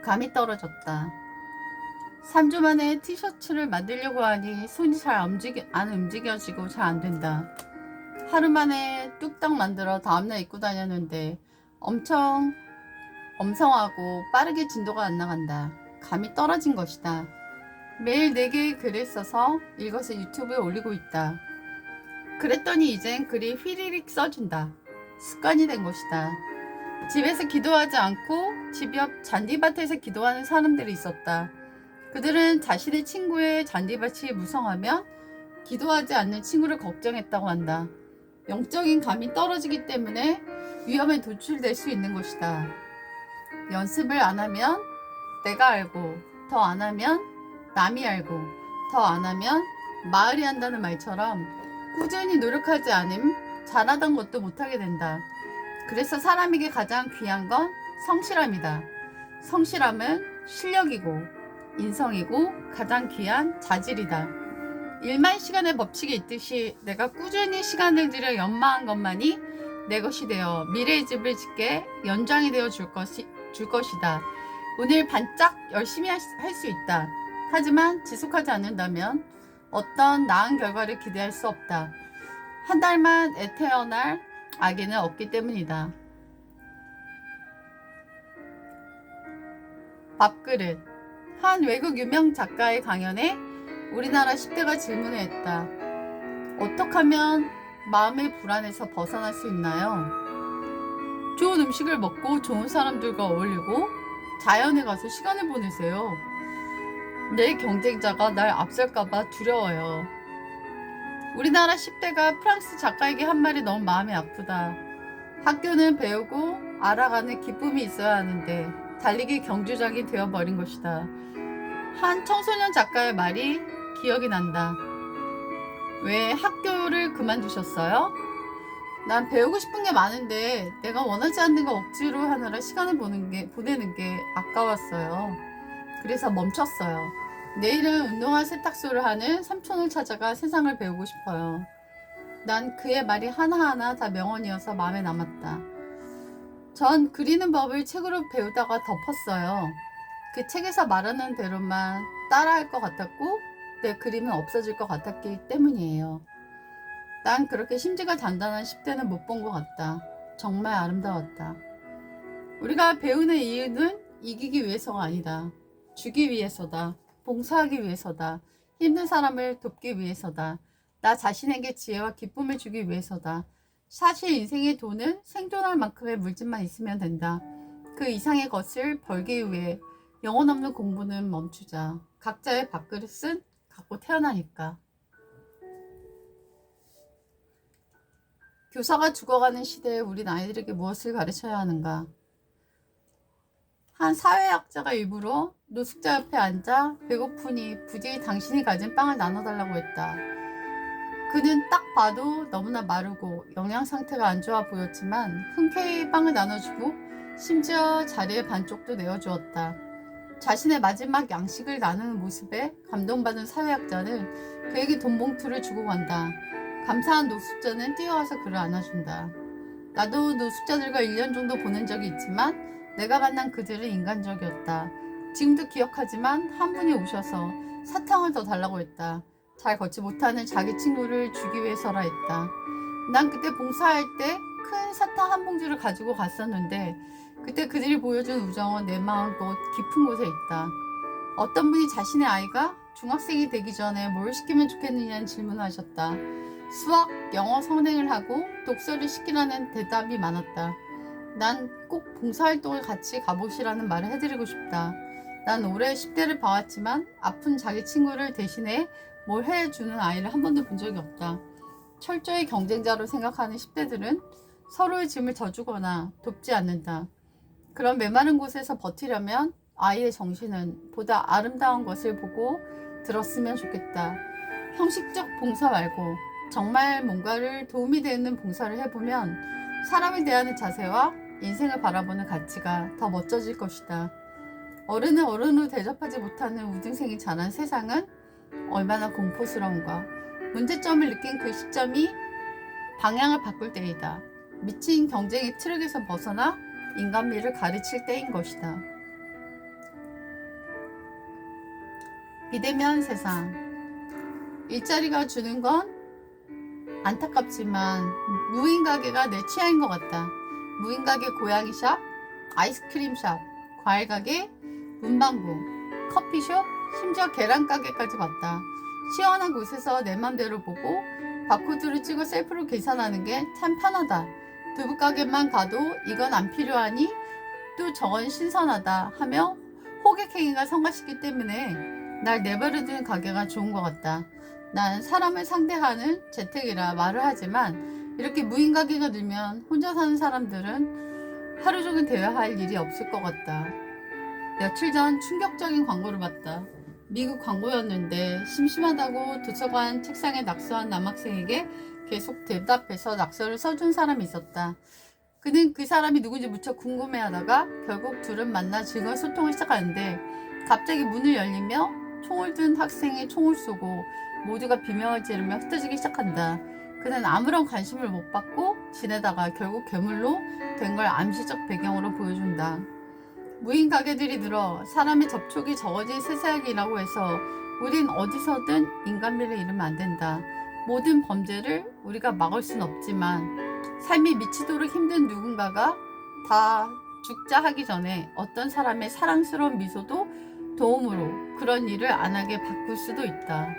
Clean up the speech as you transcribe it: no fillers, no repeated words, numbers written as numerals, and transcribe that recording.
감이 떨어졌다. 3주 만에 티셔츠를 만들려고 하니 손이 잘 안 움직여지고 잘 안 된다. 하루 만에 뚝딱 만들어 다음날 입고 다녔는데 엄청 엄성하고 빠르게 진도가 안 나간다. 감이 떨어진 것이다. 매일 4개의 글을 써서 읽어서 유튜브에 올리고 있다. 그랬더니 이젠 글이 휘리릭 써진다. 습관이 된 것이다. 집에서 기도하지 않고 집 옆 잔디밭에서 기도하는 사람들이 있었다. 그들은 자신의 친구의 잔디밭이 무성하면 기도하지 않는 친구를 걱정했다고 한다. 영적인 감이 떨어지기 때문에 위험에 노출될 수 있는 것이다. 연습을 안 하면 내가 알고, 더 안 하면 남이 알고, 더 안 하면 마을이 한다는 말처럼 꾸준히 노력하지 않으면 잘하던 것도 못하게 된다. 그래서 사람에게 가장 귀한 건 성실함이다. 성실함은 실력이고 인성이고 가장 귀한 자질이다. 1만 시간의 법칙이 있듯이 내가 꾸준히 시간을 들여 연마한 것만이 내 것이 되어 미래의 집을 짓게 연장이 되어 줄 것이다. 오늘 반짝 열심히 할 수 있다. 하지만 지속하지 않는다면 어떤 나은 결과를 기대할 수 없다. 한 달만 애 태어날 아기는 없기 때문이다. 밥그릇. 한 외국 유명 작가의 강연에 우리나라 10대가 질문을 했다. 어떻게 하면 마음의 불안에서 벗어날 수 있나요? 좋은 음식을 먹고 좋은 사람들과 어울리고 자연에 가서 시간을 보내세요. 내 경쟁자가 날 앞설까봐 두려워요. 우리나라 10대가 프랑스 작가에게 한 말이 너무 마음이 아프다. 학교는 배우고 알아가는 기쁨이 있어야 하는데 달리기 경주장이 되어버린 것이다. 한 청소년 작가의 말이 기억이 난다. 왜 학교를 그만두셨어요? 난 배우고 싶은 게 많은데 내가 원하지 않는 거 억지로 하느라 시간을 보내는 게 아까웠어요. 그래서 멈췄어요. 내일은 운동화 세탁소를 하는 삼촌을 찾아가 세상을 배우고 싶어요. 난 그의 말이 하나하나 다 명언이어서 마음에 남았다. 전 그리는 법을 책으로 배우다가 덮었어요. 그 책에서 말하는 대로만 따라할 것 같았고 내 그림은 없어질 것 같았기 때문이에요. 난 그렇게 심지가 단단한 10대는 못 본 것 같다. 정말 아름다웠다. 우리가 배우는 이유는 이기기 위해서가 아니다. 주기 위해서다. 봉사하기 위해서다. 힘든 사람을 돕기 위해서다. 나 자신에게 지혜와 기쁨을 주기 위해서다. 사실 인생의 돈은 생존할 만큼의 물질만 있으면 된다. 그 이상의 것을 벌기 위해 영혼 없는 공부는 멈추자. 각자의 밥그릇은 갖고 태어나니까. 교사가 죽어가는 시대에 우린 아이들에게 무엇을 가르쳐야 하는가? 한 사회학자가 일부러 노숙자 옆에 앉아 배고프니 부디 당신이 가진 빵을 나눠달라고 했다. 그는 딱 봐도 너무나 마르고 영양 상태가 안 좋아 보였지만 흔쾌히 빵을 나눠주고 심지어 자리의 반쪽도 내어주었다. 자신의 마지막 양식을 나누는 모습에 감동받은 사회학자는 그에게 돈 봉투를 주고 간다. 감사한 노숙자는 뛰어와서 그를 안아준다. 나도 노숙자들과 1년 정도 보낸 적이 있지만 내가 만난 그들은 인간적이었다. 지금도 기억하지만 한 분이 오셔서 사탕을 더 달라고 했다. 잘 걷지 못하는 자기 친구를 주기 위해서라 했다. 난 그때 봉사할 때 큰 사탕 한 봉지를 가지고 갔었는데 그때 그들이 보여준 우정은 내 마음 곧 깊은 곳에 있다. 어떤 분이 자신의 아이가 중학생이 되기 전에 뭘 시키면 좋겠느냐는 질문을 하셨다. 수학, 영어 선행을 하고 독서를 시키라는 대답이 많았다. 난 꼭 봉사활동을 같이 가보시라는 말을 해드리고 싶다. 난 올해 10대를 봐왔지만 아픈 자기 친구를 대신해 뭘 해주는 아이를 한 번도 본 적이 없다. 철저히 경쟁자로 생각하는 10대들은 서로의 짐을 져주거나 돕지 않는다. 그런 메마른 곳에서 버티려면 아이의 정신은 보다 아름다운 것을 보고 들었으면 좋겠다. 형식적 봉사 말고 정말 뭔가를 도움이 되는 봉사를 해보면 사람을 대하는 자세와 인생을 바라보는 가치가 더 멋져질 것이다. 어른은 어른으로 대접하지 못하는 우등생이 자란 세상은 얼마나 공포스러운가. 문제점을 느낀 그 시점이 방향을 바꿀 때이다. 미친 경쟁의 트럭에서 벗어나 인간미를 가르칠 때인 것이다. 비대면 세상. 일자리가 주는 건 안타깝지만 무인 가게가 내 취향인 것 같다. 무인 가게 고양이샵, 아이스크림샵, 과일 가게, 문방구, 커피숍, 심지어 계란 가게까지 봤다. 시원한 곳에서 내 맘대로 보고 바코드를 찍어 셀프로 계산하는 게 참 편하다. 두부 가게만 가도 이건 안 필요하니 또 저건 신선하다 하며 호객행위가 성가시기 때문에 날 내버려두는 가게가 좋은 것 같다. 난 사람을 상대하는 재택이라 말을 하지만 이렇게 무인 가게가 늘면 혼자 사는 사람들은 하루 종일 대화할 할 일이 없을 것 같다. 며칠 전 충격적인 광고를 봤다. 미국 광고였는데 심심하다고 도서관 책상에 낙서한 남학생에게 계속 대답해서 낙서를 써준 사람이 있었다. 그는 그 사람이 누군지 무척 궁금해하다가 결국 둘은 만나 즐거운 소통을 시작하는데 갑자기 문을 열리며 총을 든 학생이 총을 쏘고 모두가 비명을 지르며 흩어지기 시작한다. 그는 아무런 관심을 못 받고 지내다가 결국 괴물로 된 걸 암시적 배경으로 보여준다. 무인 가게들이 늘어 사람의 접촉이 적어진 세상이라고 해서 우린 어디서든 인간미를 잃으면 안 된다. 모든 범죄를 우리가 막을 순 없지만 삶이 미치도록 힘든 누군가가 다 죽자 하기 전에 어떤 사람의 사랑스러운 미소도 도움으로 그런 일을 안 하게 바꿀 수도 있다.